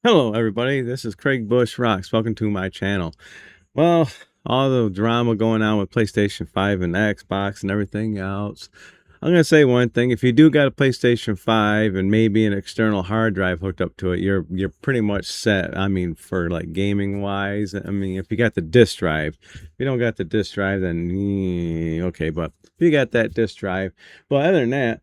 Hello, everybody. This is Craig Bush Rocks. Welcome to my channel. Well, all the drama going on with PlayStation 5 and Xbox and everything else. I'm going to say one thing. If you do got a PlayStation 5 and maybe an external hard drive hooked up to it, you're pretty much set. I mean, for like gaming wise, I mean, if you got the disk drive. If you don't got the disk drive, then okay, but if you got that disk drive. But other than that,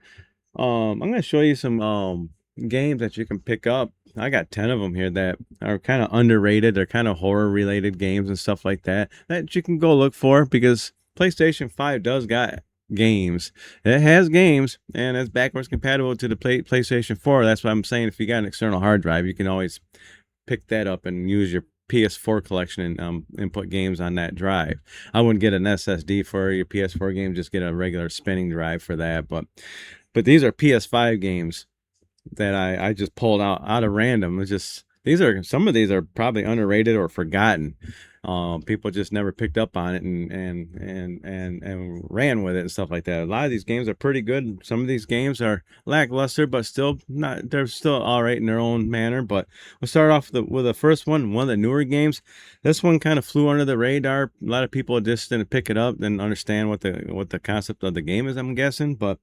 I'm going to show you some games that you can pick up. I got 10 of them here that are kind of underrated. They're kind of horror related games and stuff like that that you can go look for because PlayStation 5 does got games. It has games and it's backwards compatible to the PlayStation 4. That's what I'm saying. If you got an external hard drive, you can always pick that up and use your PS4 collection and put games on that drive. I wouldn't get an SSD for your PS4 game, just get a regular spinning drive for that. But these are PS5 games that I just pulled out of random. It's just some of these are probably underrated or forgotten. People just never picked up on it and ran with it and stuff like that. A lot of these games are pretty good. Some of these games are lackluster, but still not. They're still all right in their own manner. But we'll start off with the first one of the newer games. This one kind of flew under the radar. A lot of people just didn't pick it up and understand what the concept of the game is, I'm guessing. But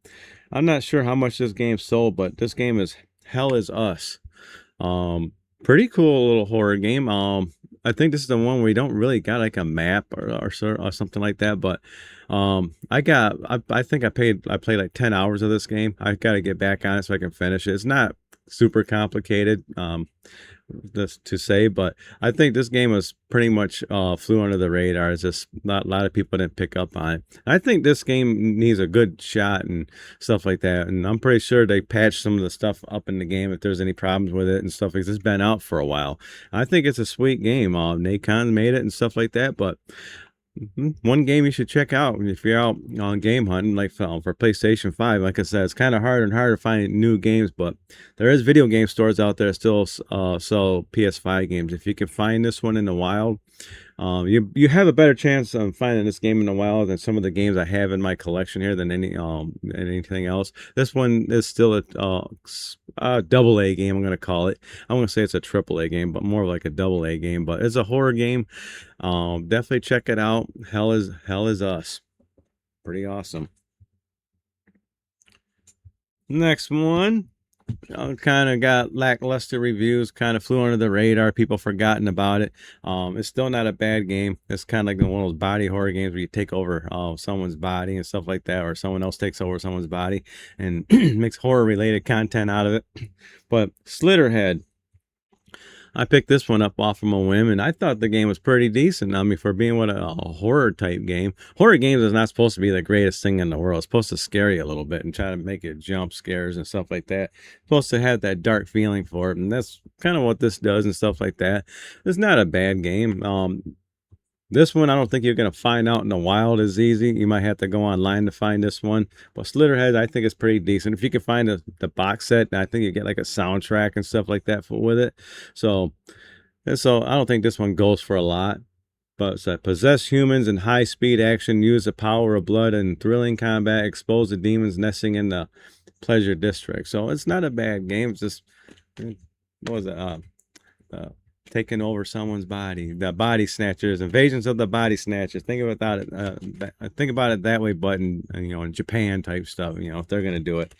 I'm not sure how much this game sold, but this game is Hell Is Us. Um, Pretty cool little horror game. I think this is the one where you don't really got like a map or something like that. But I think I played like 10 hours of this game. I got to get back on it so I can finish it. It's not super complicated. This to say, but I think this game was pretty much flew under the radar. It's just not a lot of people didn't pick up on it. I think this game needs a good shot and stuff like that. And I'm pretty sure they patched some of the stuff up in the game if there's any problems with it and stuff like this. It's been out for a while. I think it's a sweet game. Nacon made it and stuff like that, but one game you should check out if you're out on game hunting, like for PlayStation 5. Like I said, it's kind of harder and harder to find new games, but there is video game stores out there that still sell PS5 games. If you can find this one in the wild, you have a better chance of finding this game in the wild than some of the games I have in my collection here than anything else. This one is still a double A game. I'm gonna call it. I want to say it's a triple A game, but more like a double A game. But it's a horror game. Definitely check it out. Hell is Us. Pretty awesome. Next one. Kind of got lackluster reviews, kind of flew under the radar. People forgotten about it. It's still not a bad game. It's kind of like one of those body horror games where you take over someone's body and stuff like that, or someone else takes over someone's body and makes horror related content out of it. But Slitterhead, I picked this one up off from a whim, and I thought the game was pretty decent. I mean, for being a horror type game, horror games is not supposed to be the greatest thing in the world. It's supposed to scare you a little bit and try to make you jump scares and stuff like that. It's supposed to have that dark feeling for it, and that's kind of what this does and stuff like that. It's not a bad game. This one, I don't think you're going to find out in the wild as easy. You might have to go online to find this one. But Slitterhead, I think is pretty decent. If you can find the box set, I think you get like a soundtrack and stuff like that with it. So, I don't think this one goes for a lot. But it's possess humans in high-speed action, use the power of blood and thrilling combat, expose the demons nesting in the pleasure district. So it's not a bad game. It's just, what was it? Uh, Taking over someone's body. The body snatchers, invasions of the body snatchers. Think about it that way, but in Japan type stuff. If they're gonna do it,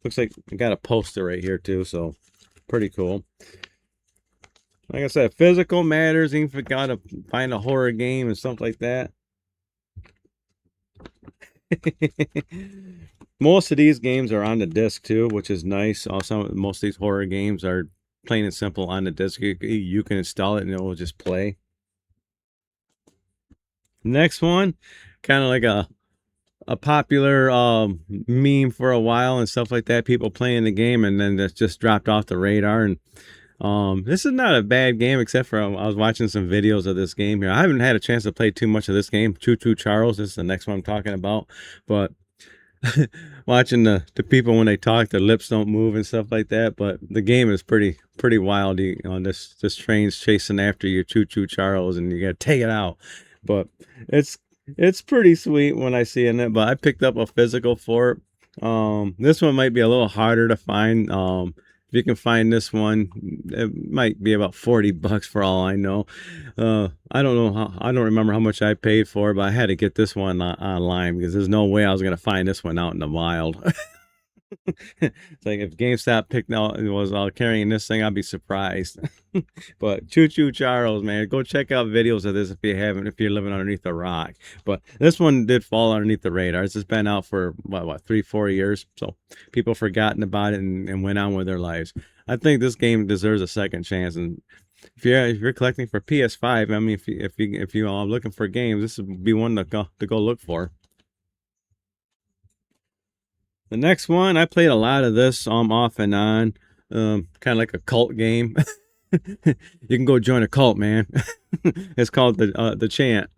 looks like I got a poster right here too, so pretty cool. Like I said, physical matters. Even if you gotta find a horror game and stuff like that. Most of these games are on the disc too, which is nice. Also, most of these horror games are plain and simple on the disc. You can install it and it will just play. Next one, kind of like a popular meme for a while and stuff like that. People playing the game and then that's just dropped off the radar. And this is not a bad game, except for I was watching some videos of this game here. I haven't had a chance to play too much of this game. Choo Choo Charles, this is the next one I'm talking about. But watching the people when they talk, their lips don't move and stuff like that. But the game is pretty wild. This train's chasing after you, Choo Choo Charles, and you gotta take it out. But it's pretty sweet when I see it. But I picked up a physical for it. This one might be a little harder to find. If you can find this one, it might be about 40 bucks for all I know. I don't know I don't remember how much I paid for it, but I had to get this one online because there's no way I was going to find this one out in the wild. It's like if GameStop picked out was carrying this thing, I'd be surprised. But Choo Choo Charles, man, go check out videos of this if you haven't, if you're living underneath a rock. But this one did fall underneath the radar. It's just been out for what 3-4 years, so people forgotten about it and went on with their lives. I think this game deserves a second chance. And if you're collecting for PS5, I mean, if you are looking for games, this would be one to go look for. The next one, I played a lot of this off and on, kind of like a cult game. You can go join a cult, man. It's called the chant.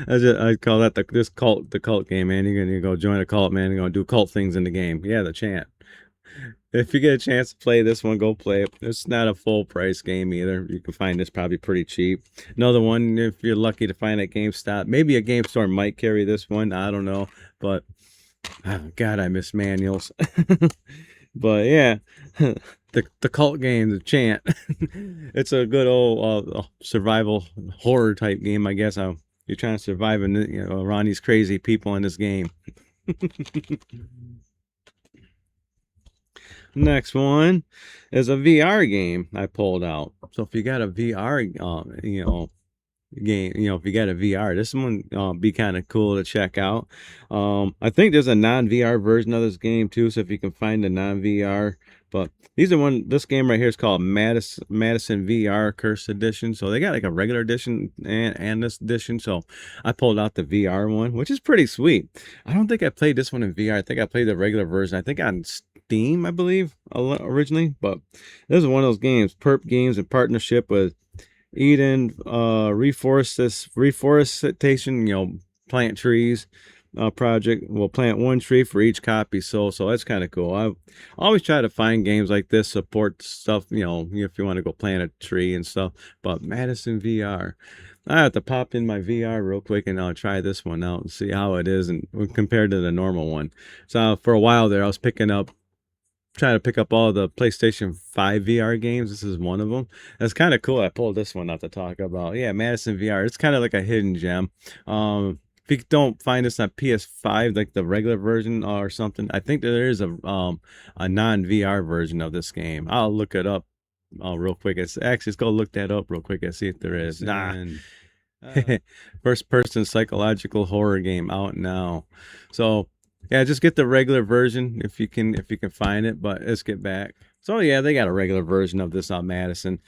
I call that the cult game, man. You're gonna go join a cult, man. You're gonna do cult things in the game. Yeah, the chant. If you get a chance to play this one, go play it. It's not a full price game either. You can find this probably pretty cheap. Another one, if you're lucky to find at GameStop, maybe a game store might carry this one. I don't know, but oh, God, I miss manuals. But yeah, the cult game, the chant. It's a good old survival horror type game, I guess. You're trying to survive around these crazy people in this game. Next one is a VR game I pulled out. So if you got a VR, game, if you got a VR, this one be kind of cool to check out. I think there's a non-VR version of this game too, so if you can find a non-VR. But this game right here is called Madison VR Curse Edition. So they got like a regular edition and this edition. So I pulled out the VR one, which is pretty sweet. I don't think I played this one in VR. I think I played the regular version. I think on Steam, I believe, originally. But this is one of those games, Perp Games in partnership with Eden reforestation, plant trees project. We'll plant one tree for each copy sold, so that's kind of cool. I always try to find games like this, support stuff, if you want to go plant a tree and stuff. But Madison VR, I have to pop in my VR real quick and I'll try this one out and see how it is and compared to the normal one. So for a while there, I was trying to pick up all the PlayStation 5 VR games. This is one of them. That's kind of cool. I pulled this one out to talk about. Yeah, Madison VR. It's kind of like a hidden gem. If you don't find this on PS5, like the regular version or something, I think that there is a non-VR version of this game. I'll look it up real quick. Let's go look that up real quick and see if there is. Nah. First person psychological horror game out now. So yeah, just get the regular version if you can find it. But let's get back. So yeah, they got a regular version of this on Madison.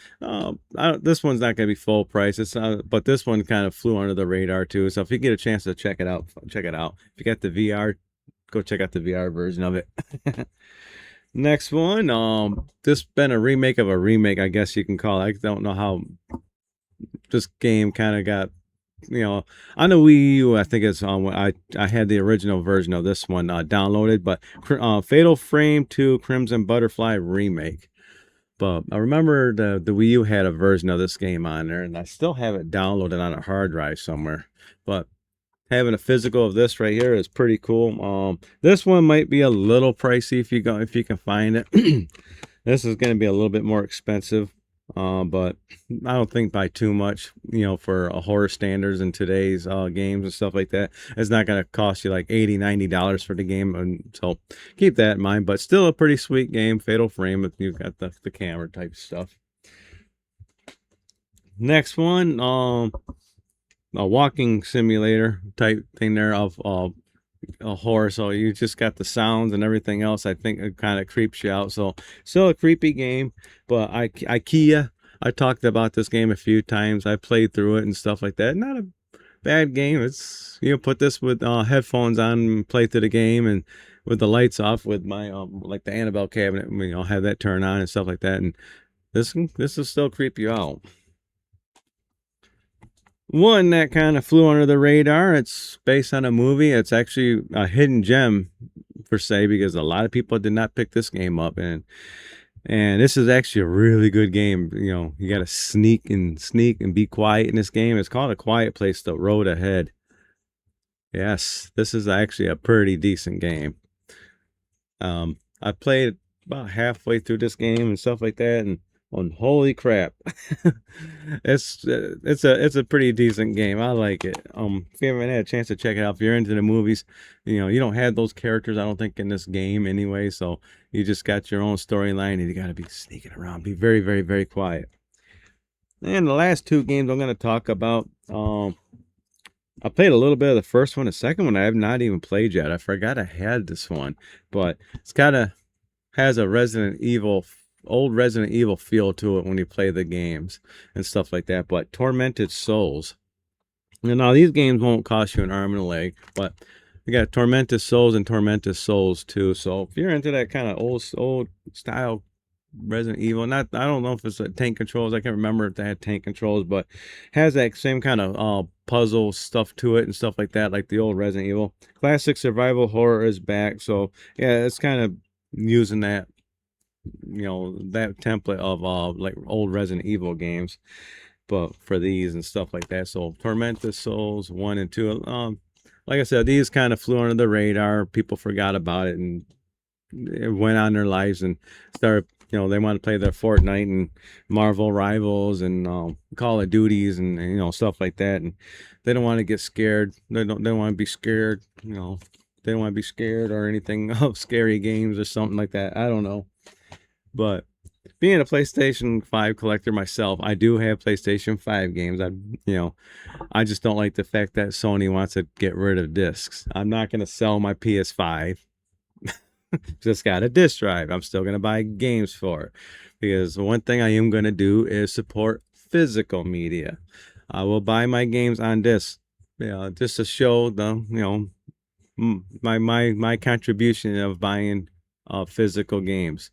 This one's not gonna be full price. But this one kind of flew under the radar too. So if you get a chance to check it out, check it out. If you got the VR, go check out the VR version of it. Next one, this been a remake of a remake, I guess you can call it. I don't know how this game kind of got. On the Wii U, I think it's on. I had the original version of this one downloaded, but Fatal Frame 2 Crimson Butterfly remake. But I remember the Wii U had a version of this game on there, and I still have it downloaded on a hard drive somewhere. But having a physical of this right here is pretty cool. This one might be a little pricey if you can find it. This is going to be a little bit more expensive. But I don't think by too much, for a horror standards in today's games and stuff like that. It's not going to cost you like $80-$90 for the game, and so keep that in mind. But still a pretty sweet game, Fatal Frame, if you've got the camera type stuff. Next one, a walking simulator type thing there of a horror, so you just got the sounds and everything else. I think it kind of creeps you out. So still a creepy game, but IKEA, I talked about this game a few times. I played through it and stuff like that. Not a bad game. It's put this with headphones on and play through the game, and with the lights off with my like the Annabelle cabinet, have that turn on and stuff like that, and this will still creep you out. One that kind of flew under the radar. It's based on a movie. It's actually a hidden gem per se, because a lot of people did not pick this game up, and this is actually a really good game. You got to sneak and be quiet in this game. It's called A Quiet Place: The Road Ahead. Yes, this is actually a pretty decent game. I played about halfway through this game and stuff like that, and holy crap, it's a pretty decent game. I like it. If you haven't had a chance to check it out, if you're into the movies, you know you don't have those characters, I don't think, in this game anyway. So you just got your own storyline, and you got to be sneaking around, be very, very, very quiet. And the last two games I'm going to talk about, I played a little bit of the first one. The second one I have not even played yet. I forgot I had this one, but it's kind of has a old Resident Evil feel to it when you play the games and stuff like that. But Tormented Souls. And now these games won't cost you an arm and a leg, but you got Tormented Souls and Tormented Souls 2. So if you're into that kind of old style Resident Evil, not, I don't know if it's tank controls. I can't remember if they had tank controls, but has that same kind of puzzle stuff to it and stuff like that, like the old Resident Evil. Classic survival horror is back. So yeah, it's kind of using that, you know, that template of like old Resident Evil games, but for these and stuff like that. So Tormented Souls 1 and 2, like I said, these kind of flew under the radar. People forgot about it and it went on their lives and started, you know, they want to play their Fortnite and Marvel Rivals and Call of Duties and you know, stuff like that, and they don't want to get scared. They don't want to be scared, you know. They don't want to be scared or anything of scary games or something like that. I don't know. But being a PlayStation 5 collector myself, I do have PlayStation 5 games. I just don't like the fact that Sony wants to get rid of discs. I'm not going to sell my PS5. Just got a disc drive. I'm still going to buy games for it, because one thing I am going to do is support physical media. I will buy my games on disc, just to show the, you know, my contribution of buying physical games.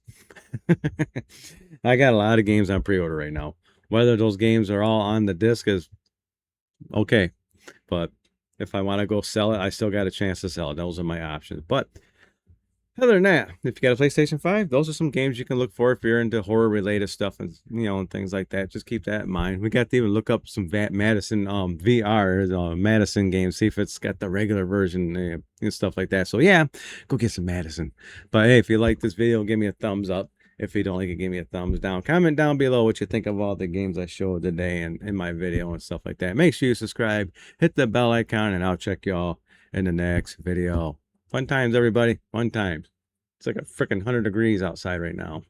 I got a lot of games on pre-order right now. Whether those games are all on the disc is okay, but if I want to go sell it, I still got a chance to sell it. Those are my options. But other than that, if you got a PlayStation 5, those are some games you can look for if you're into horror related stuff and, you know, and things like that. Just keep that in mind. We got to even look up some Madison VR Madison games, see if it's got the regular version and stuff like that. So yeah, go get some Madison. But hey, if you like this video, give me a thumbs up. If you don't like it, give me a thumbs down. Comment down below what you think of all the games I showed today and in my video and stuff like that. Make sure you subscribe, hit the bell icon, and I'll check y'all in the next video. Fun times, everybody. Fun times. It's like a freaking 100 degrees outside right now.